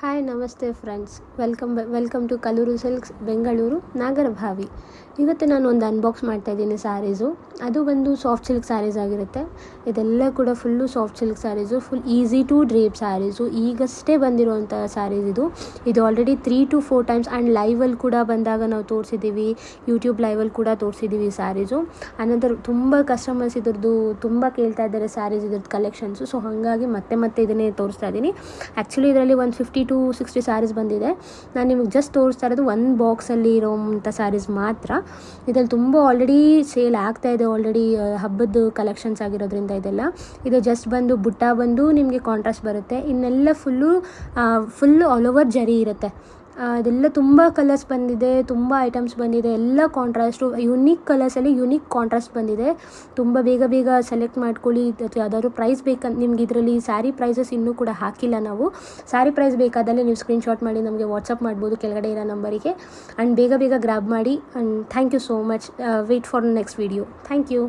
Hi ನಮಸ್ತೆ friends, welcome to Kaluru silks Bengaluru Nagarbhavi. ಇವತ್ತು ನಾನು ಒಂದು ಅನ್ಬಾಕ್ಸ್ ಮಾಡ್ತಾಯಿದ್ದೀನಿ ಸ್ಯಾರೀಸು. ಅದು ಬಂದು ಸಾಫ್ಟ್ ಸಿಲ್ಕ್ ಸ್ಯಾರೀಸ್ ಆಗಿರುತ್ತೆ. ಇದೆಲ್ಲ ಕೂಡ full soft silk sarees, full easy to drape sarees. ಈಗಷ್ಟೇ ಬಂದಿರುವಂಥ ಸ್ಯಾರೀಸ್ ಇದು ಆಲ್ರೆಡಿ 3 to 4 ಟೈಮ್ಸ್ ಆ್ಯಂಡ್ ಲೈವಲ್ಲಿ ಕೂಡ ಬಂದಾಗ ನಾವು ತೋರಿಸಿದ್ದೀವಿ, ಯೂಟ್ಯೂಬ್ ಲೈವಲ್ಲಿ ಕೂಡ ತೋರಿಸಿದ್ದೀವಿ ಸ್ಯಾರೀಸು. ಅನಂತರ ತುಂಬ ಕಸ್ಟಮರ್ಸ್ ಇದ್ರದ್ದು ತುಂಬ ಕೇಳ್ತಾ ಇದ್ದಾರೆ ಸ್ಯಾರೀಸ್ ಇದ್ರದ್ದು ಕಲೆಕ್ಷನ್ಸು. ಸೊ ಹಾಗಾಗಿ ಮತ್ತೆ ಇದನ್ನೇ ತೋರಿಸ್ತಾ ಇದ್ದೀನಿ. ಆ್ಯಕ್ಚುಲಿ ಇದರಲ್ಲಿ ಒಂದು 50 to 60 ಸ್ಯಾರೀಸ್ ಬಂದಿದೆ. ನಾನು ನಿಮಗೆ ಜಸ್ಟ್ ತೋರಿಸ್ತಾ ಇರೋದು ಒಂದು ಬಾಕ್ಸಲ್ಲಿ ಇರೋವಂಥ ಸ್ಯಾರೀಸ್ ಮಾತ್ರ. ಇದರಲ್ಲಿ ತುಂಬ ಆಲ್ರೆಡಿ ಸೇಲ್ ಆಗ್ತಾ ಇದೆ, ಆಲ್ರೆಡಿ ಹಬ್ಬದ ಕಲೆಕ್ಷನ್ಸ್ ಆಗಿರೋದ್ರಿಂದ ಇದು ಜಸ್ಟ್ ಬಂದು ಬುಟ್ಟ ಬಂದು ನಿಮಗೆ ಕಾಂಟ್ರಾಸ್ಟ್ ಬರುತ್ತೆ. ಇನ್ನೆಲ್ಲ ಫುಲ್ಲು ಆಲ್ ಓವರ್ ಜರಿ ಇರುತ್ತೆ. ಇದೆಲ್ಲ ತುಂಬ ಕಲರ್ಸ್ ಬಂದಿದೆ, ತುಂಬ ಐಟಮ್ಸ್ ಬಂದಿದೆ, ಎಲ್ಲ ಕಾಂಟ್ರಾಸ್ಟು ಯುನೀಕ್ ಕಲರ್ಸಲ್ಲಿ ಯುನೀಕ್ ಕಾಂಟ್ರಾಸ್ಟ್ ಬಂದಿದೆ. ತುಂಬ ಬೇಗ ಸೆಲೆಕ್ಟ್ ಮಾಡ್ಕೊಳ್ಳಿ. ಯಾವುದಾದ್ರು ಪ್ರೈಸ್ ಬೇಕಂತ ನಿಮ್ಗೆ ಇದರಲ್ಲಿ ಸ್ಯಾರಿ ಪ್ರೈಸಸ್ ಇನ್ನೂ ಕೂಡ ಹಾಕಿಲ್ಲ ನಾವು. ಸ್ಯಾರಿ ಪ್ರೈಸ್ ಬೇಕಾದಲ್ಲೇ ನೀವು ಸ್ಕ್ರೀನ್ಶಾಟ್ ಮಾಡಿ ನಮಗೆ ವಾಟ್ಸಪ್ ಮಾಡ್ಬೋದು ಕೆಳಗಡೆ ಇರೋ ನಂಬರಿಗೆ. ಆ್ಯಂಡ್ ಬೇಗ ಗ್ರ್ಯಾಬ್ ಮಾಡಿ. And thank you so much. Wait for next video. Thank you.